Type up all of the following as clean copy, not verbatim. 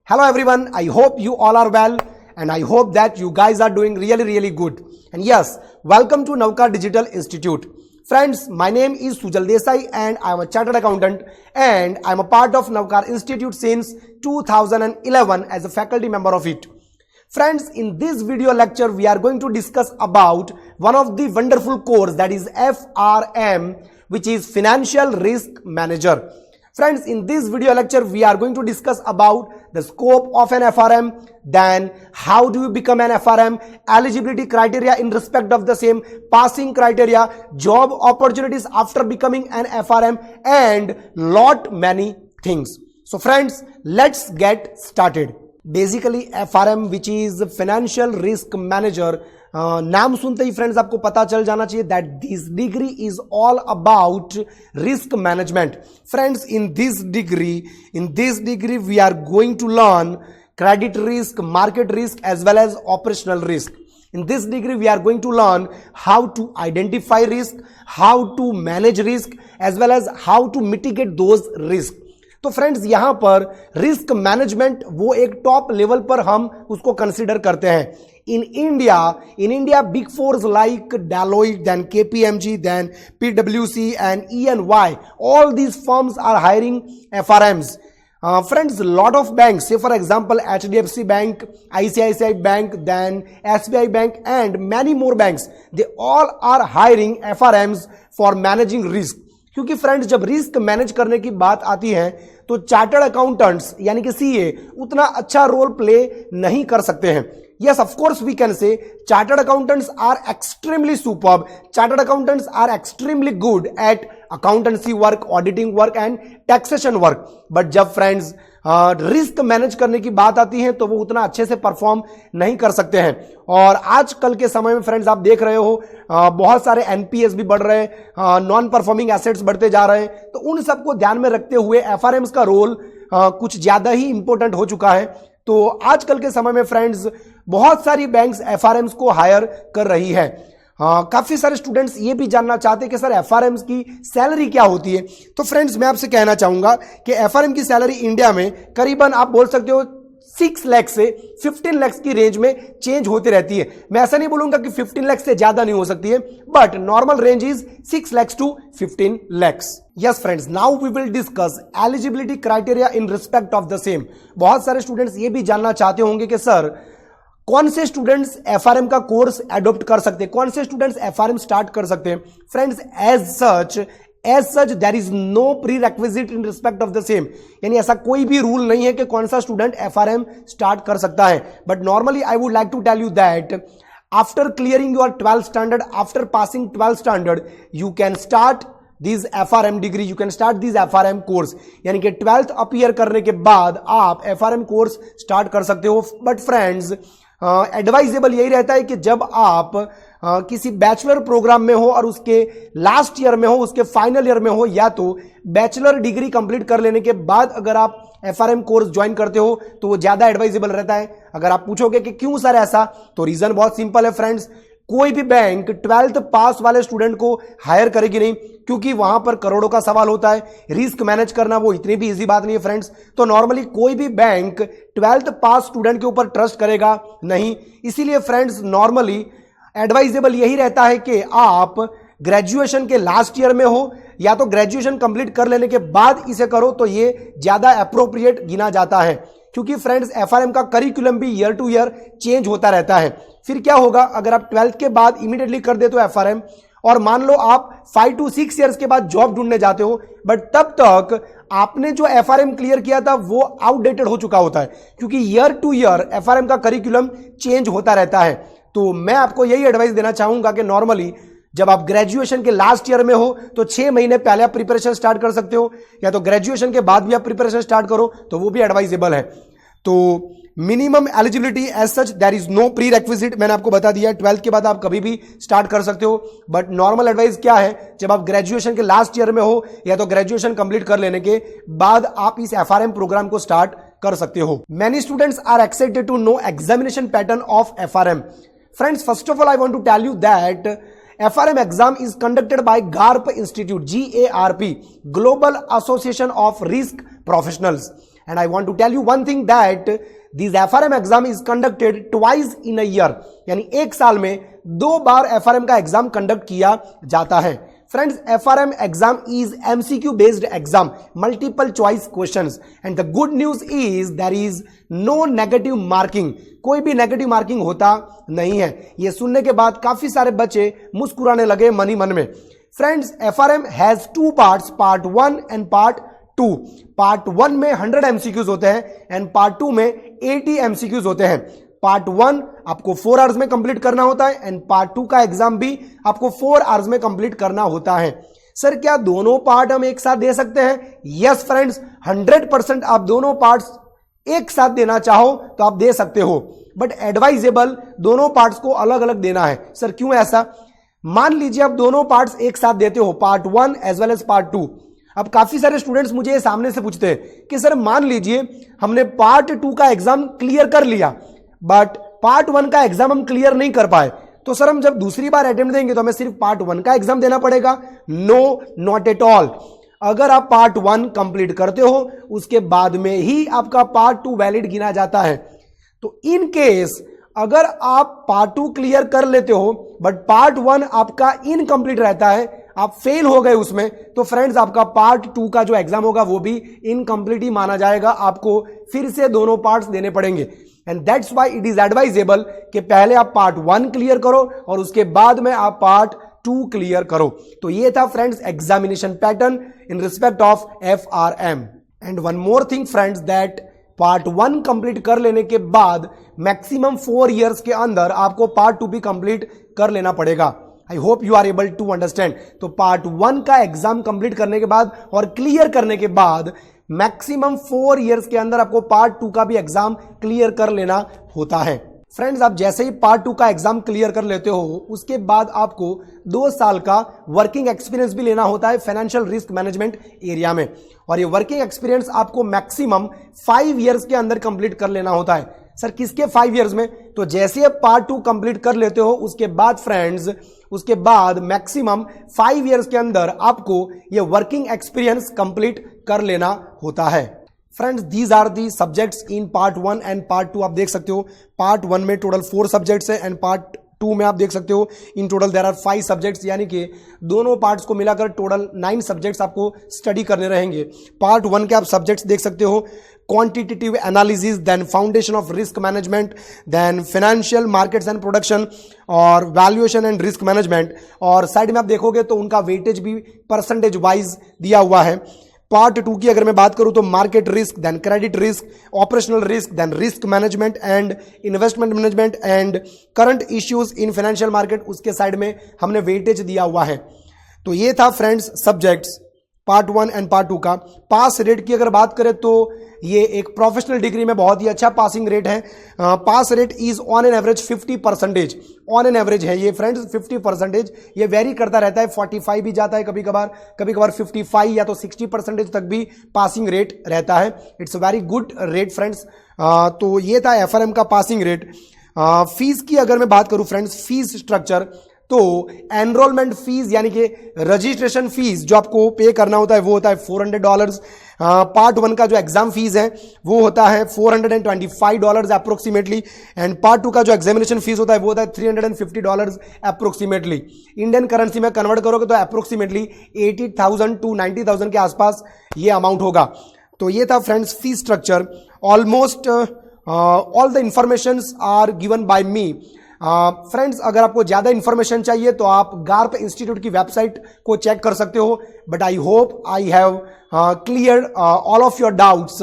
Hello everyone, I hope you all are well and I hope that you guys are doing really good. And yes, welcome to Navkar Digital Institute. Friends, my name is Sujal Desai and I am a chartered accountant and I am a part of Navkar Institute since 2011 as a faculty member of it. Friends, in this video lecture, we are going to discuss about one of the wonderful course, that is FRM, which is Financial Risk Manager. Friends, in this video lecture, we are going to discuss about the scope of an FRM, then how do you become an FRM, eligibility criteria in respect of the same, passing criteria, job opportunities after becoming an FRM, and lot many things. So friends, let's get started. Basically FRM which is financial risk manager, नाम सुनते ही friends आपको पता चल जाना चाहिए that this degree is all about risk management. Friends, in this degree we are going to learn credit risk, market risk, as well as operational risk. In this degree, we are going to learn how to identify risk, how to manage risk, as well as how to mitigate those risks. तो friends, यहां पर risk management वो एक top level पर हम उसको consider करते हैं. In India big fours like Deloitte, then KPMG, then पीडब्ल्यूसी and E and Y, all these firms are hiring FRMs. Friends, lot of banks, say for example HDFC Bank, ICICI Bank, then SBI Bank and many more banks, they all are hiring FRMs for managing risk. क्योंकि friends, जब risk manage करने की बात आती है तो chartered accountants यानी कि सीए उतना अच्छा रोल प्ले नहीं कर सकते हैं. Yes, of course we can say chartered accountants are extremely superb. Chartered accountants are extremely good at accountancy work, auditing work and taxation work. But जब फ्रेंड्स रिस्क मैनेज करने की बात आती है तो वो उतना अच्छे से परफॉर्म नहीं कर सकते हैं. और आजकल के समय में फ्रेंड्स आप देख रहे हो बहुत सारे एनपीएस भी बढ़ रहे हैं, नॉन परफॉर्मिंग एसेट्स बढ़ते जा रहे हैं. तो उन सबको ध्यान में रखते हुए एफआरएम्स का रोल कुछ ज्यादा ही इंपॉर्टेंट हो चुका है. तो आजकल के समय में फ्रेंड्स बहुत सारी बैंक्स एफआरएम्स को हायर कर रही है. काफी सारे स्टूडेंट्स ये भी जानना चाहते हैं कि सर एफआरएम्स की सैलरी क्या होती है. तो फ्रेंड्स, मैं आपसे कहना चाहूंगा कि एफआरएम की सैलरी इंडिया में करीबन आप बोल सकते हो 6 लाख से 15 लाख की रेंज में चेंज होती रहती है. मैं ऐसा नहीं बोलूंगा कि 15 लाख से ज्यादा नहीं हो सकती है, but normal range is 6 lakh to 15 lakh. Yes friends, now we will discuss eligibility criteria in respect of the same. बहुत सारे स्टूडेंट्स ये भी जानना चाहते होंगे कि सर कौन से स्टूडेंट्स एफआरएम का कोर्स एडॉप्ट कर सकते हैं, कौन से स्टूडेंट्स एफआरएम स्टार्ट कर सकते हैं. Friends, as such there is no prerequisite in respect of the same. यानी ऐसा कोई भी रूल नहीं है कि कौन सा स्टूडेंट एफआरएम स्टार्ट कर सकता है. But normally I would like to tell you that after clearing your 12th standard, after passing 12th standard, you can start this FRM degree, you can start this FRM course. यानी कि 12th appear करने के बाद आप FRM course start कर सकते हो. But friends, advisable यही रहता है कि जब आप किसी बैचलर प्रोग्राम में हो और उसके लास्ट ईयर में हो, उसके फाइनल ईयर में हो, या तो बैचलर डिग्री कंप्लीट कर लेने के बाद अगर आप एफआरएम कोर्स ज्वाइन करते हो तो वो ज्यादा एडवाइजेबल रहता है. अगर आप पूछोगे कि क्यों सर ऐसा, तो रीजन बहुत सिंपल है फ्रेंड्स. कोई भी बैंक 12th पास वाले स्टूडेंट को हायर करेगी नहीं, क्योंकि वहां पर करोड़ों का सवाल होता है. रिस्क मैनेज करना वो इतनी भी इजी बात नहीं है फ्रेंड्स. तो नॉर्मली कोई भी बैंक 12th पास स्टूडेंट के ऊपर ट्रस्ट करेगा नहीं. इसीलिए फ्रेंड्स, नॉर्मली एडवाइजेबल यही रहता है कि आप ग्रेजुएशन के लास्ट ईयर में हो या तो ग्रेजुएशन कंप्लीट कर लेने के बाद इसे करो, तो ये ज्यादा अप्रोप्रिएट गिना जाता है. क्योंकि फ्रेंड्स, एफआरएम का करिकुलम भी ईयर टू ईयर चेंज होता रहता है. फिर क्या होगा अगर आप 12th के बाद इमीडिएटली कर देते हो एफआरएम, और मान लो आप 5 to 6 ईयर्स के बाद जॉब ढूंढने जाते हो, बट तब तक आपने जो एफआरएम क्लियर किया था वो आउटडेटेड हो चुका होता है, क्योंकि ईयर टू ईयर एफआरएम का करिकुलम चेंज होता रहता है. तो मैं आपको यही एडवाइस देना चाहूंगा कि नॉर्मली जब आप ग्रेजुएशन के लास्ट ईयर में हो तो 6 महीने पहले आप प्रिपरेशन स्टार्ट कर सकते हो, या तो ग्रेजुएशन के बाद भी आप प्रिपरेशन स्टार्ट करो तो वो भी एडवाइजेबल है. तो minimum eligibility as such there is no prerequisite, मैंने आपको बता दिया. 12th के बाद आप कभी भी स्टार्ट कर सकते हो. बट नॉर्मल एडवाइस क्या है, जब आप ग्रेजुएशन के लास्ट ईयर में हो या तो ग्रेजुएशन कंप्लीट कर लेने के बाद आप इस एफआरएम प्रोग्राम को स्टार्ट कर सकते हो. Many students are excited to know examination pattern of FRM. Friends, first of all, I want to tell you that FRM exam is conducted by GARP Institute, GARP, Global Association of Risk Professionals. And I want to tell you one thing that this FRM exam is conducted twice in a year. यानी एक साल में 2 बार FRM का exam conduct किया जाता है. Friends, FRM exam is MCQ based exam, multiple choice questions, and the good news is there is no negative marking. कोई भी नेगेटिव मार्किंग होता नहीं है. ये सुनने के बाद काफी सारे बच्चे मुस्कुराने लगे मन ही मन में. Friends, FRM has 2 parts, part 1 and part 2. Part 1 में 100 MCQs होते हैं एंड पार्ट 2 में 80 MCQs होते हैं. पार्ट 1 आपको 4 आवर्स में कंप्लीट करना होता है एंड पार्ट 2 का एग्जाम भी आपको 4 आवर्स में कंप्लीट करना होता है. सर क्या दोनों पार्ट हम एक साथ दे सकते हैं? यस फ्रेंड्स, 100% आप दोनों पार्ट्स एक साथ देना चाहो तो आप दे सकते हो, बट एडवाइजेबल दोनों पार्ट्स को अलग अलग देना है. सर क्यों ऐसा? मान लीजिए आप दोनों पार्ट्स एक साथ देते हो, part 1 as well as part 2. अब काफी सारे स्टूडेंट्स मुझे सामने से पूछते हैं कि सर मान लीजिए हमने पार्ट 2 का एग्जाम क्लियर कर लिया बट पार्ट 1 का एग्जाम हम क्लियर नहीं कर पाए, तो सर हम जब दूसरी बार अटेम्प्ट देंगे तो हमें सिर्फ पार्ट 1 का एग्जाम देना पड़ेगा? No, not at all. अगर आप पार्ट 1 कंप्लीट करते हो उसके बाद में ही आपका पार्ट 2 वैलिड गिना जाता है. तो इन केस अगर आप पार्ट 2 क्लियर कर लेते हो बट पार्ट 1 आपका इनकम्प्लीट रहता है, आप फेल हो गए उसमें, तो फ्रेंड्स आपका पार्ट 2 का जो एग्जाम होगा वो भी इनकम्प्लीट ही माना जाएगा. आपको फिर से दोनों पार्ट्स देने पड़ेंगे and that's why it is advisable कि पहले आप पार्ट 1 क्लियर करो और उसके बाद में आप पार्ट 2 क्लियर करो. तो ये था friends examination pattern in respect of FRM. And one more thing friends, that part 1 complete कर लेने के बाद मैक्सिमम 4 इयर्स के अंदर आपको पार्ट 2 भी कंप्लीट कर लेना पड़ेगा. I hope you are able to understand. तो पार्ट 1 का एग्जाम कंप्लीट करने के बाद और क्लियर करने के बाद मैक्सिमम 4 इयर्स के अंदर आपको पार्ट 2 का भी एग्जाम क्लियर कर लेना होता है. फ्रेंड्स, आप जैसे ही पार्ट 2 का एग्जाम क्लियर कर लेते हो उसके बाद आपको 2 साल का वर्किंग एक्सपीरियंस भी लेना होता है फाइनेंशियल रिस्क मैनेजमेंट एरिया में, और ये वर्किंग एक्सपीरियंस आपको मैक्सिमम 5 इयर्स के अंदर कंप्लीट कर लेना होता है. सर किसके 5 इयर्स में? तो जैसे आप पार्ट 2 कंप्लीट कर लेते हो उसके बाद फ्रेंड्स, उसके बाद मैक्सिमम 5 इयर्स के अंदर आपको ये वर्किंग एक्सपीरियंस कंप्लीट कर लेना होता है. Friends, these are the subjects in part 1 and part 2. आप देख सकते हो पार्ट 1 में टोटल 4 सब्जेक्ट्स है एंड पार्ट 2 में आप देख सकते हो in total there are 5 subjects, यानी कि दोनों पार्ट्स को मिलाकर टोटल 9 सब्जेक्ट्स आपको स्टडी करने रहेंगे. पार्ट 1 के आप सब्जेक्ट्स देख सकते हो, quantitative analysis, then foundation of risk management, then financial markets and production और वैल्यूएशन एंड रिस्क मैनेजमेंट. और साइड में आप देखोगे तो उनका वेटेज भी परसेंटेज वाइज दिया हुआ है. पार्ट 2 की अगर मैं बात करूं तो market risk, then credit risk, operational risk, then risk management and investment management and current issues in financial market, उसके साइड में हमने वेटेज दिया हुआ है. तो ये था friends subjects part 1 and part 2 का. पास रेट की अगर बात करें तो ये एक प्रोफेशनल डिग्री में बहुत ही अच्छा पासिंग रेट है. Pass rate is on an average 50%. On an average है ये फ्रेंड्स 50%. ये वेरी करता रहता है, 45 भी जाता है कभी कभार 55 या तो 60% तक भी पासिंग रेट रहता है. It's very good rate friends. तो ये था FRM का पासिंग रेट. फीस की अगर मैं बात करूं फ्रेंड्स, फीस स्ट्रक्चर, तो एनरोलमेंट फीस यानी कि रजिस्ट्रेशन फीस जो आपको पे करना होता है वो होता है $400. पार्ट 1 का जो एग्जाम फीस है वो होता है $425 अप्रोक्सीमेटली, एंड पार्ट 2 का जो एग्जामिनेशन फीस होता है वो होता है $350 अप्रोक्सीमेटली. इंडियन करेंसी में कन्वर्ट करोगे तो अप्रोक्सीमेटली 80,000 to 90,000 के आसपास ये अमाउंट होगा. तो ये था friends fees structure. Almost all the informations are given by me. Friends, अगर आपको ज्यादा इंफॉर्मेशन चाहिए तो आप गार्प इंस्टीट्यूट की वेबसाइट को चेक कर सकते हो. But I hope I have clear all of your doubts.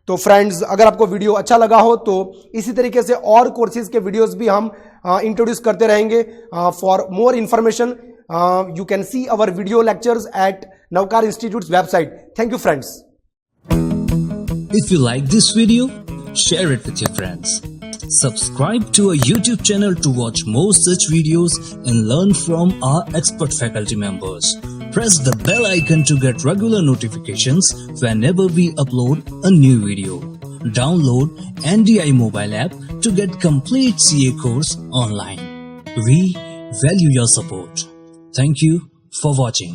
तो फ्रेंड्स, अगर आपको वीडियो अच्छा लगा हो तो इसी तरीके से और कोर्सेज के वीडियोस भी हम इंट्रोड्यूस करते रहेंगे. For more information you can see our video lectures at Navkar institute website. Thank you friends. If you like this video, share it with your friends. Subscribe to our YouTube channel to watch more such videos and learn from our expert faculty members. Press the bell icon to get regular notifications whenever we upload a new video. Download NDI mobile app to get complete CA course online. We value your support. Thank you for watching.